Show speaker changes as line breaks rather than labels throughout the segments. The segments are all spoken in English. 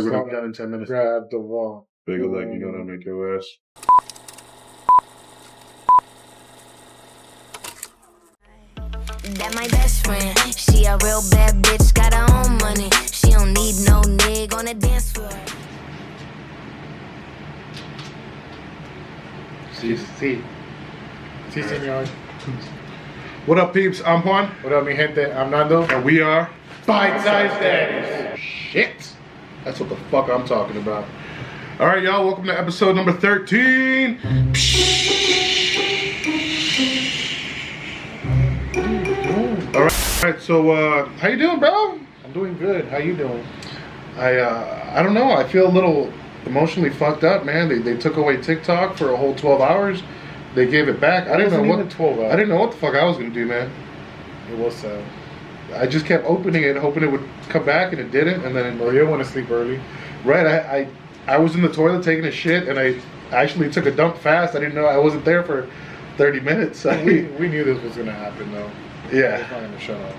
We're gonna be done in 10 minutes.
Grab the wall.
Big leg, you're gonna make your ass.
That my best friend. She a real bad bitch, got her own money. She don't need no nigga on the dance floor.
Sí, señor.
What up, peeps? I'm Juan.
What up, mi gente? I'm Nando.
And we are
Bite Size Daddies.
Shit. That's what the fuck I'm talking about. Alright, y'all, welcome to episode number 13. Alright, so how you doing, bro?
I'm doing good. How you doing?
I don't know. I feel a little emotionally fucked up, man. They took away TikTok for a whole 12 hours. They gave it back. I didn't know what
12 hours.
I didn't know what the fuck I was gonna do, man.
It was sad.
I just kept opening it, hoping it would come back, and it didn't. And then
Well, you want to sleep early.
right, I was in the toilet taking a shit, and I actually took a dump fast. I didn't know I wasn't there for 30 minutes.
We knew this was gonna happen, though.
Yeah.
It's not gonna shut up.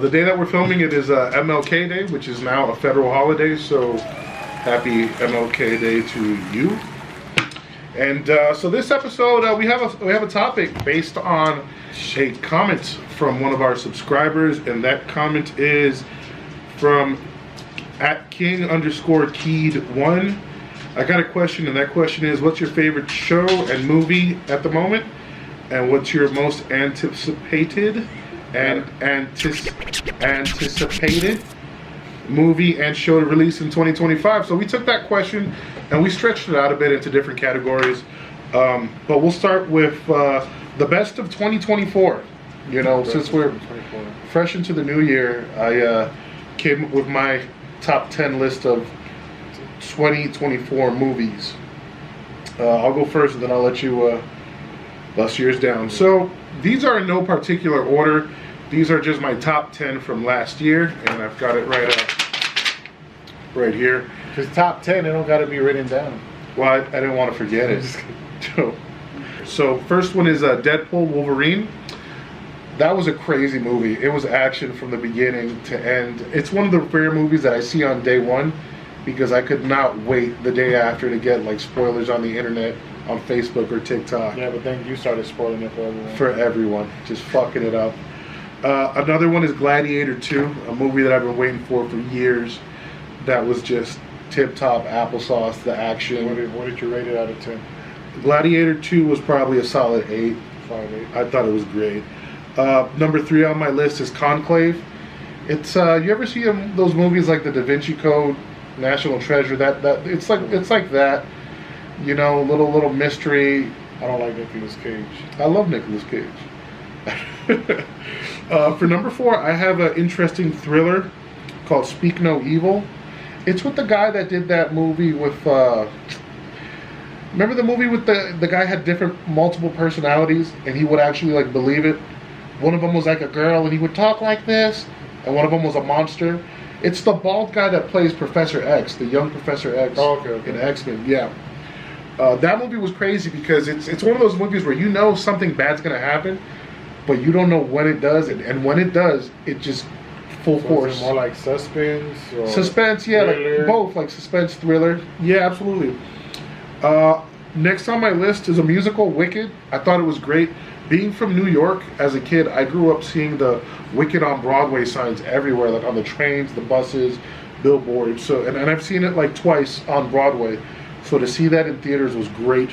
The day that we're filming it is MLK Day, which is now a federal holiday. So happy MLK Day to you. And so this episode, we have a topic based on a comment from one of our subscribers, and that comment is from @King_Keyed1. I got a question, and that question is, what's your favorite show and movie at the moment, and what's your most anticipated movie and show to release in 2025? So we took that question and we stretched it out a bit into different categories, but we'll start with the best of 2024. You know, since we're fresh into the new year, I came up with my top 10 list of 2024 movies. I'll go first, and then I'll let you bust yours down. So these are in no particular order. These are just my top 10 from last year, and I've got it right here.
Because top 10, it don't gotta be written down.
Well, I didn't want to forget it. So first one is Deadpool Wolverine. That was a crazy movie. It was action from the beginning to end. It's one of the rare movies that I see on day one, because I could not wait the day after to get like spoilers on the internet, on Facebook or TikTok.
Yeah, but then you started spoiling it for everyone.
For everyone, just fucking it up. Another one is Gladiator 2, a movie that I've been waiting for years. That was just tip-top applesauce, the action.
What did you rate it out of 10?
Gladiator 2 was probably a solid 8.
5, 8.
I thought it was great. Number 3 on my list is Conclave. It's you ever see those movies like The Da Vinci Code, National Treasure? That it's like that. You know, little mystery.
I don't like Nicolas Cage.
I love Nicolas Cage. For number 4, I have an interesting thriller called Speak No Evil. It's with the guy that did that movie with, remember the movie with the guy had multiple personalities, and he would actually like believe it. One of them was like a girl, and he would talk like this, and one of them was a monster. It's the bald guy that plays Professor X, the young Professor X in X-Men. Yeah. That movie was crazy because it's one of those movies where you know something bad's gonna happen, but you don't know when it does, and when it does, it just full force.
Is it more like suspense? Or
suspense, yeah,
thriller?
like both, like suspense, thriller. Yeah, absolutely. Next on my list is a musical, Wicked. I thought it was great. Being from New York as a kid, I grew up seeing the Wicked on Broadway signs everywhere, like on the trains, the buses, billboards. So, and I've seen it like twice on Broadway. So to see that in theaters was great.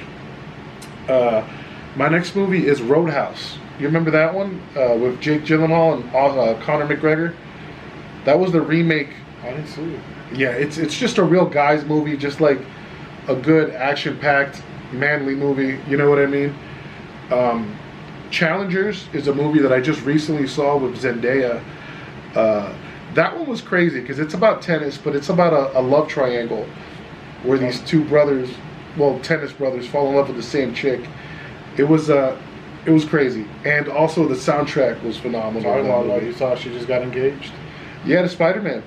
My next movie is Roadhouse. You remember that one with Jake Gyllenhaal and Conor McGregor? That was the remake.
I didn't see it.
Yeah, it's just a real guys movie, just like a good action-packed, manly movie. You know what I mean? Challengers is a movie that I just recently saw with Zendaya. That one was crazy because it's about tennis, but it's about a love triangle where these two brothers, well, tennis brothers, fall in love with the same chick. It was crazy, and also the soundtrack was phenomenal.
Like you saw, she just got engaged.
Yeah, to Spider-Man.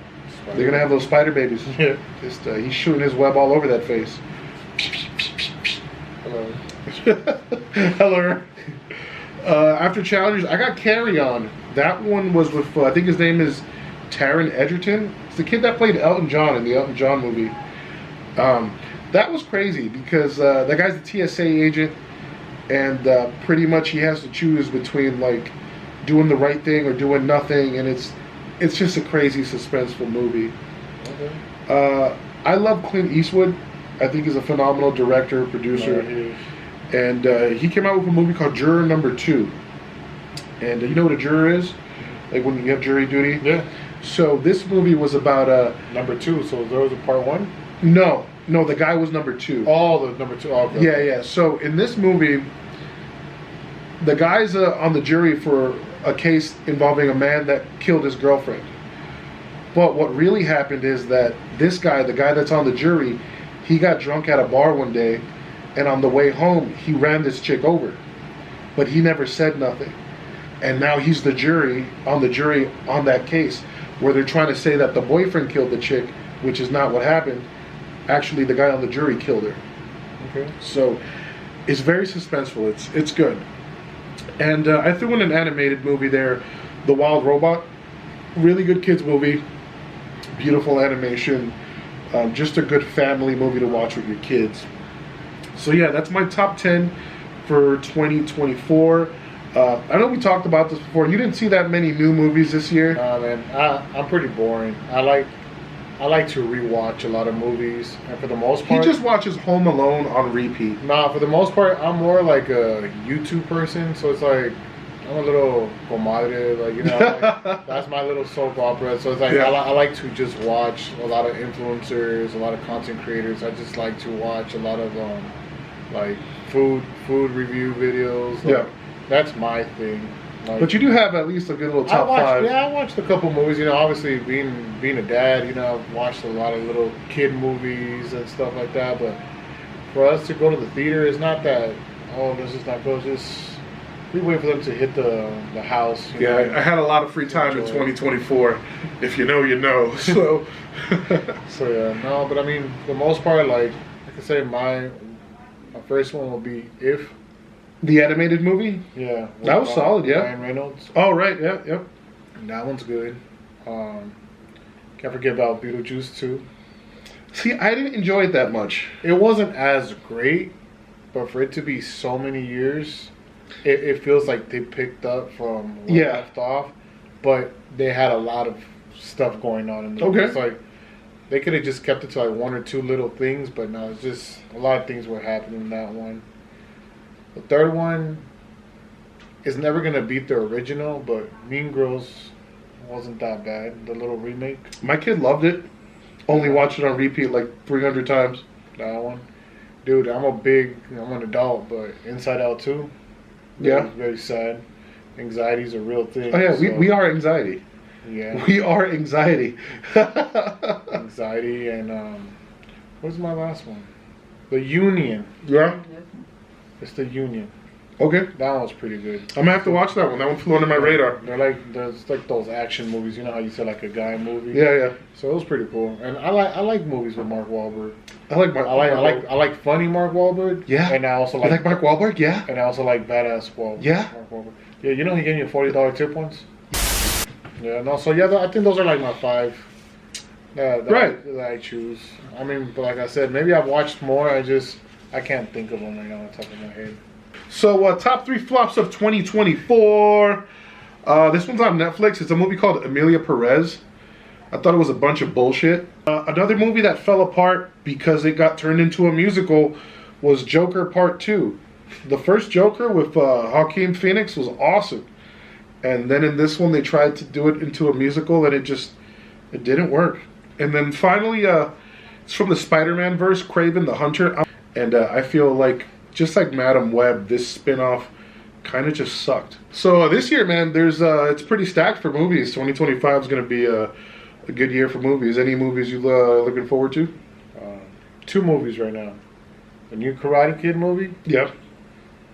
They're gonna have those spider babies.
Yeah.
Just he's shooting his web all over that face.
Hello.
Hello. After Challengers, I got Carry On. That one was with I think his name is Taron Egerton. It's the kid that played Elton John in the Elton John movie. That was crazy because that guy's a TSA agent, and pretty much he has to choose between like doing the right thing or doing nothing, and it's just a crazy suspenseful movie.
Okay.
I love Clint Eastwood. I think he's a phenomenal director, producer, and he came out with a movie called Juror Number 2. And you know what a juror is? Like when you have jury duty.
Yeah.
So this movie was about
Number 2. So there was a part 1.
no, the guy was number 2.
Oh, the number 2. Oh, okay.
Yeah. So in this movie, the guy's on the jury for a case involving a man that killed his girlfriend. But what really happened is that this guy, the guy that's on the jury, he got drunk at a bar one day, and on the way home, he ran this chick over. But he never said nothing. And now he's the jury on that case, where they're trying to say that the boyfriend killed the chick, which is not what happened. Actually, the guy on the jury killed her.
Okay.
So it's very suspenseful. It's good. And I threw in an animated movie there, The Wild Robot. Really good kids movie. Beautiful animation. Just a good family movie to watch with your kids. So yeah, that's my top 10 for 2024. I know we talked about this before. You didn't see that many new movies this year.
Nah, man, I'm pretty boring. I like to rewatch a lot of movies, and for the most
He
part,
just watches Home Alone on repeat.
nah. For the most part, I'm more like a YouTube person. So it's like I'm a little comadre, like, you know, like, that's my little soap opera. So it's like
Yeah.
I like to just watch a lot of influencers, a lot of content creators. I just like to watch a lot of like food review videos. Like,
Yeah.
that's my thing. Like,
But you do have at least a good little top 5.
Yeah, I watched a couple movies. You know, obviously being a dad, you know, I've watched a lot of little kid movies and stuff like that. But for us to go to the theater, it's not that. Oh, this is not good. Just we wait for them to hit the house. You
Yeah,
know.
I had a lot of free time in
Enjoy.
2024. If you know, you know. So,
So yeah, no, but I mean, for the most part, like I can say, my first one will be If.
the animated movie.
Yeah,
That was solid, yeah.
Ryan Reynolds.
Oh right, yeah, yep.
That one's good. Can't forget about Beetlejuice 2.
See, I didn't enjoy it that much.
It wasn't as great, but for it to be so many years, it feels like they picked up from where
Yeah.
it left off. But they had a lot of stuff going on in the movie.
Okay.
It's like they could have just kept it to like one or two little things, but no, it's just a lot of things were happening in that one. The third one is never gonna beat the original, but Mean Girls wasn't that bad. The little remake,
My kid loved it. Only watched it on repeat like 300 times.
that one. Dude, I'm an adult, but Inside Out 2.
Yeah.
Very sad. Anxiety's a real thing.
Oh yeah,
so,
we are anxiety.
Yeah.
We are anxiety.
Anxiety and what's my last one? The Union.
Yeah.
It's The Union.
Okay.
That one was pretty good.
I'm gonna have to watch that one. That one flew under my radar.
There's like those action movies. You know how you said like a guy movie.
Yeah.
So it was pretty cool. And I like movies with Mark Wahlberg.
I like Mark.
I like funny Mark Wahlberg.
Yeah.
And I also
You
like
like Mark Wahlberg? Yeah.
and I also like badass Wahlberg.
Yeah?
Mark Wahlberg. Yeah, you know he gave me a $40 tip once. Yeah. No. So yeah, I think those are like my 5. That I choose. I mean, but like I said, maybe I've watched more. I can't think of them right now on the top of my head.
So top 3 flops of 2024. This one's on Netflix. It's a movie called Emilia Perez. I thought it was a bunch of bullshit. Another movie that fell apart because it got turned into a musical was Joker Part 2. The first Joker with Joaquin Phoenix was awesome. And then in this one they tried to do it into a musical and it didn't work. And then finally, it's from the Spider-Man verse, Kraven the Hunter. And I feel like, just like Madam Web, this spin-off kind of just sucked. So this year, man, it's pretty stacked for movies. 2025 is going to be a good year for movies. Any movies you looking forward to?
2 movies right now. The new Karate Kid movie
Yep.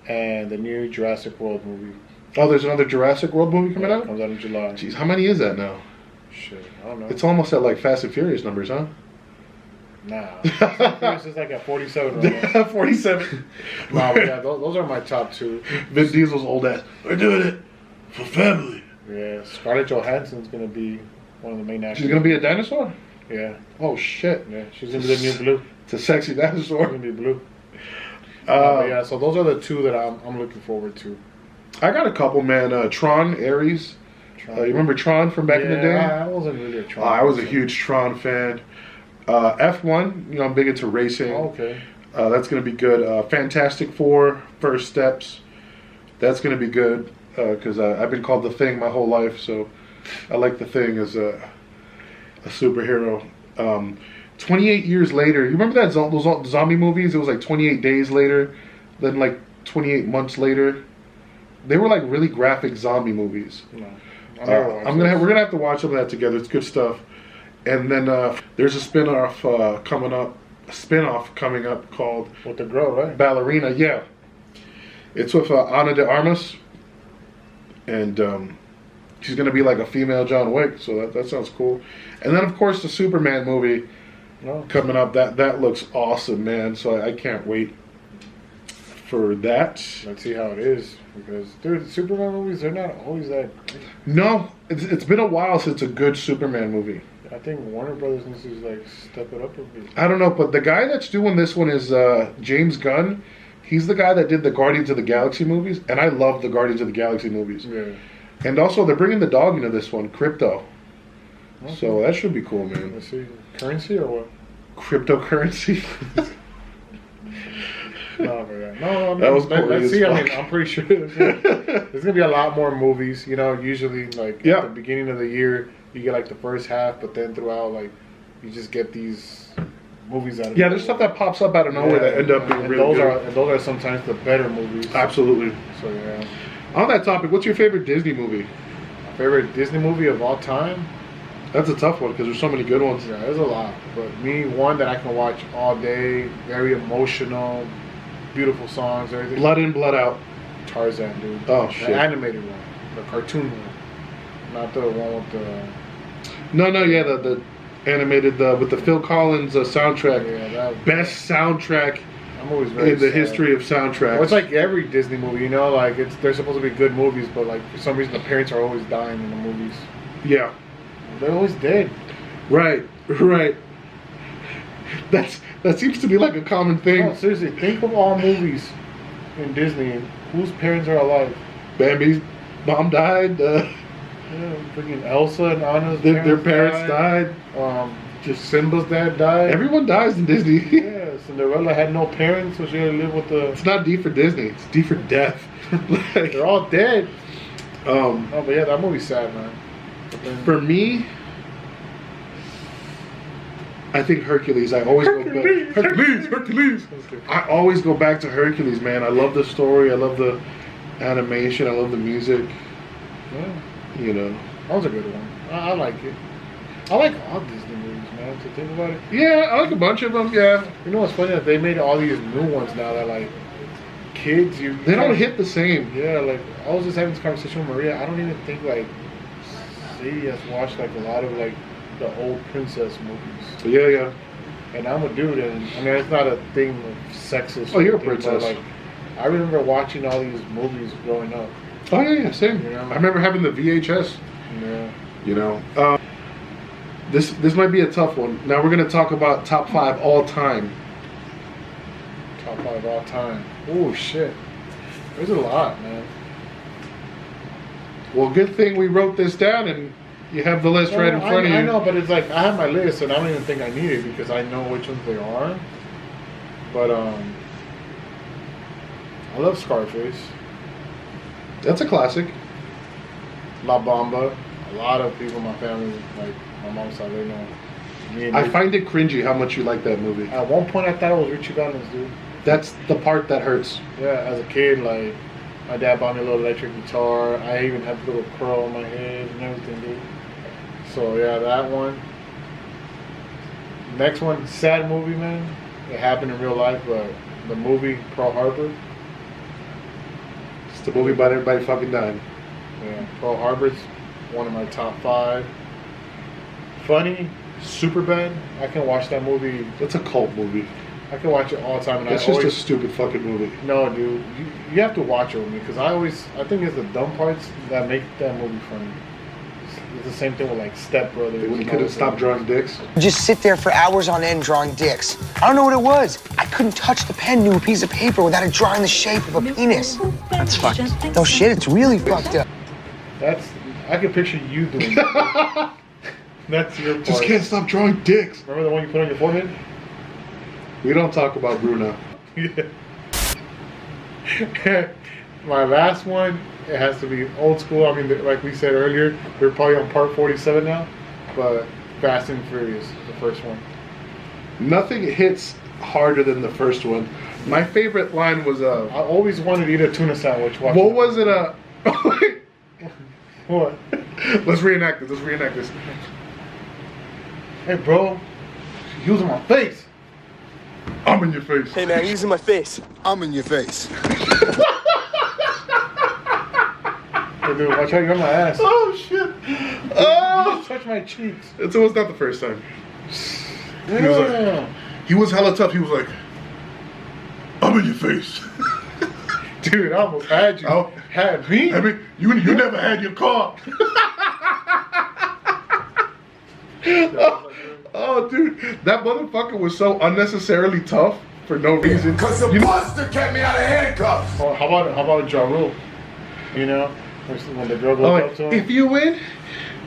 and the new Jurassic World movie.
Oh, there's another Jurassic World movie coming out?
Comes out in July.
Jeez, how many is that now?
Shit, I don't know.
It's almost at like Fast and Furious numbers, huh?
Nah. This is like at 47 right now.
47.
Nah, but yeah, those are my top 2.
Vin Diesel's old ass. We're doing it for family.
Yeah, Scarlett Johansson's gonna be One of the main actors.
She's gonna be a dinosaur.
Yeah,
Oh shit!
yeah. She's gonna be the new Blue.
It's a sexy
She's
dinosaur.
gonna be Blue. But yeah, so those are the two that I'm looking forward to.
I got a couple, man. Tron, Ares. You remember Tron from back in the day?
I wasn't really a Tron.
I was a huge Tron fan. F1, you know, I'm big into racing.
Oh, okay.
That's going to be good. Fantastic Four, First Steps. That's going to be good because I've been called The Thing my whole life, so I like The Thing as a superhero. 28 years later, you remember that those zombie movies? It was like 28 days later, then like 28 months later. They were like really graphic zombie movies.
No,
We're gonna have to watch some of that together. It's good stuff. And then there's a spin-off coming up called
with the girl, right?
Ballerina. Yeah, it's with Ana de Armas, and she's gonna be like a female John Wick. So that sounds cool. And then of course the Superman movie coming up. That looks awesome, man. So I can't wait for that.
Let's see how it is, because dude, Superman movies, they're not always that great.
No, it's been a while since a good Superman movie.
I think Warner Brothers needs to like step it up a bit.
I don't know, but the guy that's doing this one is James Gunn. He's the guy that did the Guardians of the Galaxy movies, and I love the Guardians of the Galaxy movies.
Yeah.
And also, they're bringing the dog into this one, Crypto.
Okay.
So that should be cool, man.
Let's see, currency or what?
Cryptocurrency.
No, man. No, I mean,
That was corny
let's
as
see. I
fuck.
mean, I'm pretty sure there's gonna be a lot more movies. You know, usually like
Yeah.
at the beginning of the year, you get like the first half, but then throughout, like, you just get these movies out of
Yeah, there's stuff that pops up out of nowhere that end up being
and
really good.
those are sometimes the better movies.
Absolutely.
So yeah,
On that topic, what's your favorite Disney movie?
my favorite Disney movie of all time.
That's a tough one because there's so many good ones.
Yeah, there's a lot, but me, one that I can watch all day, very emotional, beautiful songs, everything.
Blood In, Blood Out.
Tarzan, dude.
Oh,
The
shit.
animated one, the cartoon one, not the one with the.
No, yeah, the animated with the Phil Collins soundtrack.
Yeah, that
Best soundtrack
that movie's very
in the
sad.
history of soundtracks.
Well, it's like every Disney movie, you know, like they're supposed to be good movies, but like for some reason the parents are always dying in the movies.
Yeah.
They're always dead.
Right. That seems to be like a common thing.
No, seriously, think of all movies in Disney whose parents are alive.
Bambi's mom died.
Yeah, freaking Elsa and Anna's
Their parents died.
Just Simba's dad died.
Everyone dies in Disney.
Yeah, Cinderella had no parents, so she had to live with the.
It's not D for Disney. It's D for death. Like,
They're all dead.
um,
No, but yeah, that movie's sad, man. But then-
for me, I think Hercules. I always go back. Hercules. I always go back to Hercules, man. I love the story. I love the animation. I love the music.
Yeah,
You know.
that was a good one. I like it. I like all Disney movies, man. To think about it.
Yeah, I like a bunch of them. Yeah,
You know what's funny? That they made all these new ones now that like kids.
they don't hit the same.
Yeah, like I was just having this conversation with Maria. I don't even think like Sadie has watched like a lot of like the old princess movies.
Yeah.
And I'm a dude, and I mean it's not a thing of sexist.
Oh, you're a
thing, but,
princess.
like I remember watching all these movies growing up.
Oh yeah, same.
Yeah.
I remember having the VHS.
Yeah.
You know. This might be a tough one. Now we're gonna talk about top 5 all time.
Top 5 all time. Oh shit. There's a lot, man.
Well, good thing we wrote this down and you have the list right in front of you.
I know, but it's like I have my list, and I don't even think I need it because I know which ones they are. But I love Scarface,
That's a classic.
La Bamba. A lot of people in my family, like my mom's side, they know. Me and
I
Richie-
find it cringy how much you like that movie.
At one point, I thought it was Richie Valens, dude.
That's the part that hurts.
Yeah, as a kid, like my dad bought me a little electric guitar. I even had a little curl on my head and everything, dude. So yeah, that one. Next one, sad movie, man. It happened in real life, but the movie Pearl Harbor.
It's the movie about everybody fucking dying.
Yeah, Pearl Harbor's one of my top 5. Funny, Superbad. I can watch that movie.
That's a cult movie.
I can watch it all the time, and
It's
I
just
always.
a stupid fucking movie.
No, dude, you have to watch it with me because I think it's the dumb parts that make that movie funny. it's the same thing with like Step Brothers.
When he couldn't stop drawing dicks.
Just sit there for hours on end drawing dicks. I don't know what it was. I couldn't touch the pen to a piece of paper without it drawing the shape of a penis. That's fucked. No shit, it's really fucked up.
I can picture you doing that. That's your part.
Just can't stop drawing dicks.
Remember the one you put on your forehead?
We don't talk about Bruno.
My last one, it has to be old school. I mean, like we said earlier, we're probably on part 47 now, but Fast and Furious, the first one.
Nothing hits harder than the first one. My favorite line was
I always wanted to eat a tuna sandwich.
what was it?
What?
Let's reenact this. Let's reenact this.
Hey, bro, she using my face.
I'm in your face.
Hey man, using my face.
I'm in your face.
Hey, dude, watch out, you're on my ass.
Oh shit!
You
Oh,
just touched my cheeks.
it was not the first time.
Yeah.
was like- He was hella tough. He was like, "I'm in your face."
Dude, I almost had you.
Oh.
Had me?
I mean, you never had your car. Oh, dude, that motherfucker was so unnecessarily tough for no reason.
Cause the buster kept me out of handcuffs.
Oh, how about Ja Rule? You know, when the girl goes
Oh,
up to him
if you win,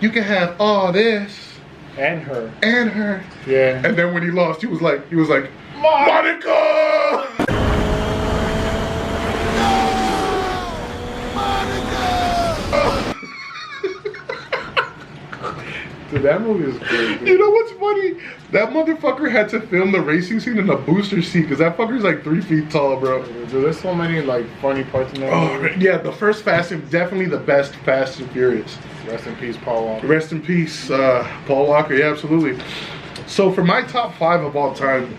you can have all this
and her.
and her.
Yeah.
And then when he lost, he was like, Monica!
Dude, that movie is great. Dude.
You know what's funny? That motherfucker had to film the racing scene in a booster seat because that fucker's like 3 feet tall, bro.
Dude, there's so many like funny parts in that
Oh,
movie.
yeah, the first Fast and definitely the best Fast and Furious.
Rest in peace, Paul Walker.
Rest in peace, Paul Walker. Yeah, absolutely. So for my top 5 of all time,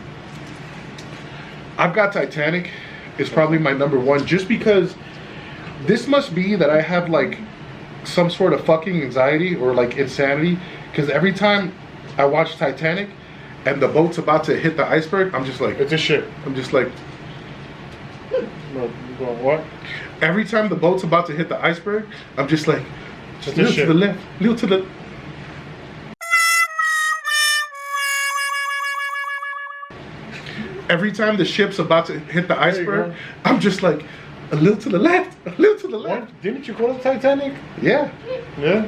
I've got Titanic. It's probably my number 1 just because this must be that I have like some sort of fucking anxiety or like insanity because every time I watch Titanic and the boat's about to hit the iceberg, I'm just like,
It's a shit.
I'm just like,
No, you going what?
every time the boat's about to hit the iceberg, I'm just like, just
It's a
little to
shit.
the left, little to the. Every time the ship's about to hit the
you
iceberg,
go.
I'm just like, a little to the left, a little to the left.
What? Didn't you go to the Titanic?
Yeah,
Yeah.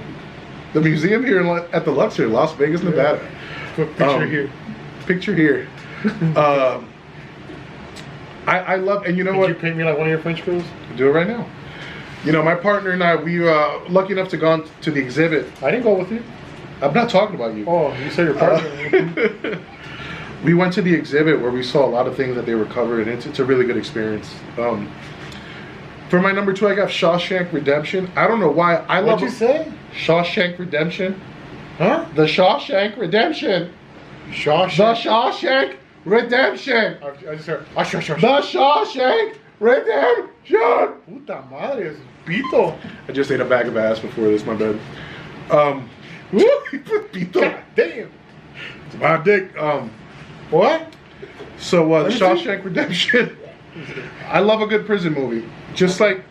the museum here at the Luxor, Las Vegas, Nevada.
Put picture here.
Picture here. I love, and you know
Could
what?
you paint me like one of your French girls?
Do it right now. You know, my partner and I, we lucky enough to go on to the exhibit.
I didn't go with you.
I'm not talking about you.
Oh, you said your partner.
We went to the exhibit where we saw a lot of things that they were covered, and it's a really good experience. For my number 2, I got Shawshank Redemption. I don't know why. I love
What'd you say?
Shawshank Redemption.
Huh?
The Shawshank Redemption. The
Shawshank.
Shawshank Redemption.
I just heard.
The Shawshank Redemption.
Puta madre, es pito.
I just ate a bag of ass before this, my bad. Pito.
God damn.
It's my dick.
What?
So the
Let me see.
Shawshank Redemption. I love a good prison movie. Just like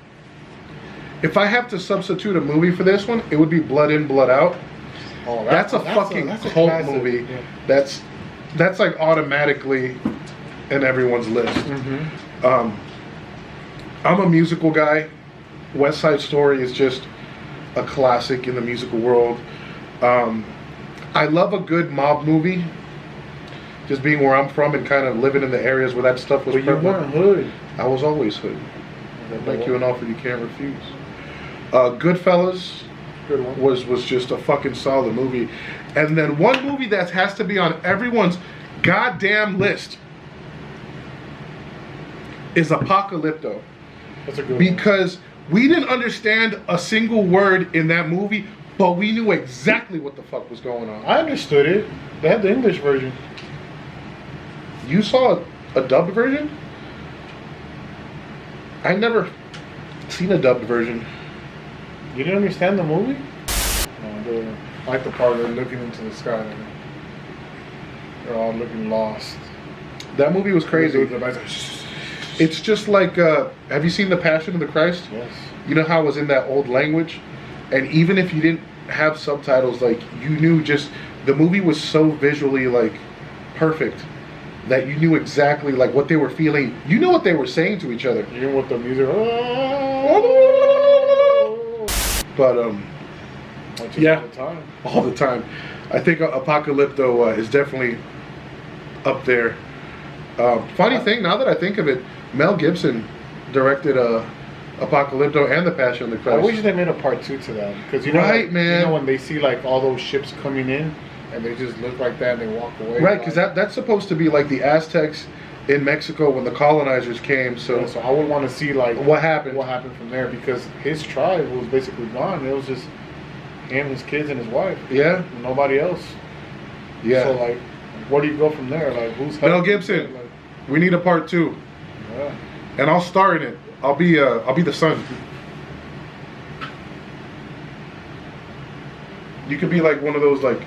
if I have to substitute a movie for this one, it would be Blood In, Blood Out.
Oh,
That's a fucking cult
classic.
movie.
Yeah.
That's like automatically in everyone's list.
Mm-hmm.
I'm a musical guy. West Side Story is just a classic in the musical world. I love a good mob movie. Just being where I'm from and kind of living in the areas where that stuff was
But you
prevalent.
weren't hood.
I was always hood. Make you an offer you can't refuse. Goodfellas
Good one.
was just a fucking solid movie. And then one movie that has to be on everyone's goddamn list is Apocalypto.
That's a good one.
Because we didn't understand a single word in that movie, but we knew exactly what the fuck was going on.
I understood it. They had the English version.
You saw a dubbed version? I never seen a dubbed version.
You didn't understand the movie? No, I like the part they're looking into the sky. They're all looking lost.
That movie was crazy.
The guy's like,
It's just like, have you seen The Passion of the Christ?
yes.
You know how it was in that old language? And even if you didn't have subtitles, like you knew just the movie was so visually like perfect that you knew exactly like what they were feeling. You knew what they were saying to each other.
Even with the music.
But yeah,
All the time.
all the time. I think Apocalypto is definitely up there. Funny thing, now that I think of it, Mel Gibson directed Apocalypto and The Passion of the
I
Christ.
wish they made a part 2 to that, because you know,
Right, man.
You know when they see like all those ships coming in, and they just look like that and they walk away.
Right, because that's supposed to be like the Aztecs in Mexico when the colonizers came. So,
So I would want to see like
what happened?
What happened from there, because his tribe was basically gone. It was just him, his kids, and his wife.
Yeah,
Nobody else.
yeah.
So like, where do you go from there? Like, who's
Mel
helping?
Gibson.
Like,
We need a part 2,
yeah.
and I'll star in it. I'll be the son. You could be like one of those like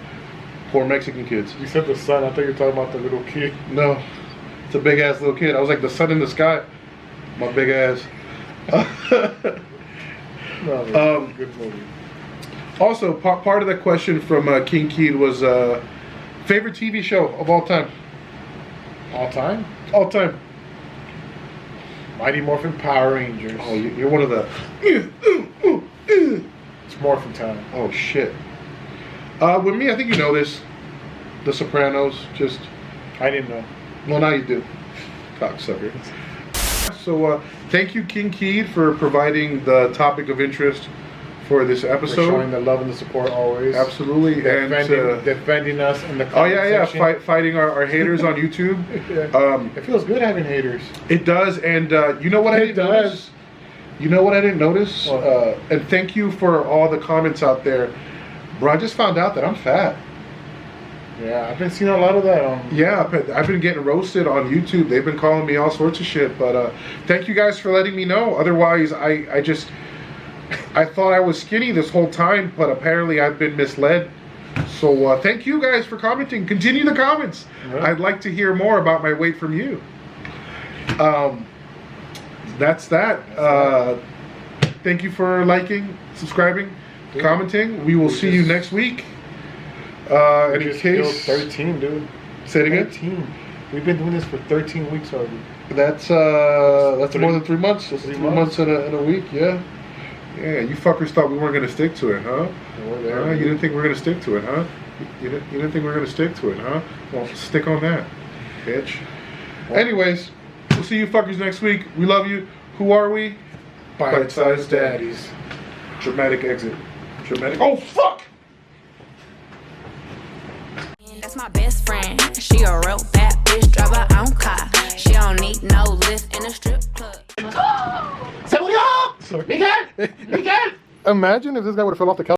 poor Mexican kids.
You said the son. I thought you were talking about the little kid.
No, it's a big ass little kid. I was like the sun in the sky. My big ass.
No, it's a good movie.
Also, part of the question from King Keed was favorite TV show of all time.
All time.
All time.
Mighty Morphin Power Rangers.
Oh, you're one of the.
It's Morphin time.
Oh shit. With me, I think you know this. The Sopranos. Just.
I didn't know.
Well, now you do. Cocksucker. So, thank you, King Keed, for providing the topic of interest for this
For
episode.
showing the love and the support always.
Absolutely.
Defending us in the
Oh
comment
yeah,
section.
fighting our haters on YouTube.
Yeah. It feels good having haters.
It does, and you know what I
It
didn't notice?
does.
You know what I didn't notice?
What?
And thank you for all the comments out there. Bro, I just found out that I'm fat.
Yeah, I've been seeing a lot of that on.
Yeah, I've been getting roasted on YouTube. They've been calling me all sorts of shit. But thank you guys for letting me know. Otherwise, I thought I was skinny this whole time, but apparently I've been misled. So thank you guys for commenting. Continue the comments.
Yeah.
I'd like to hear more about my weight from you. That's that. Thank you for liking, subscribing, commenting. We will see you next week.
We
In
just
case,
killed 13, dude.
say it again.
13. We've been doing this for 13 weeks already.
That's more than 3 months. That's
3
3 months in a week. Yeah. Yeah. You fuckers thought we weren't gonna stick to it, huh?
We're there.
You didn't think we were gonna stick to it, huh? You didn't think we were gonna stick to it, huh? Well, stick on that, bitch. Anyways, we'll see you fuckers next week. We love you. Who are we?
Bite-sized daddies.
Dramatic exit. Dramatic. Oh fuck!
That's my best friend. She a real bad bitch, drive her own car. She don't need no lift in a strip club.
Imagine if this guy would have fell off the couch.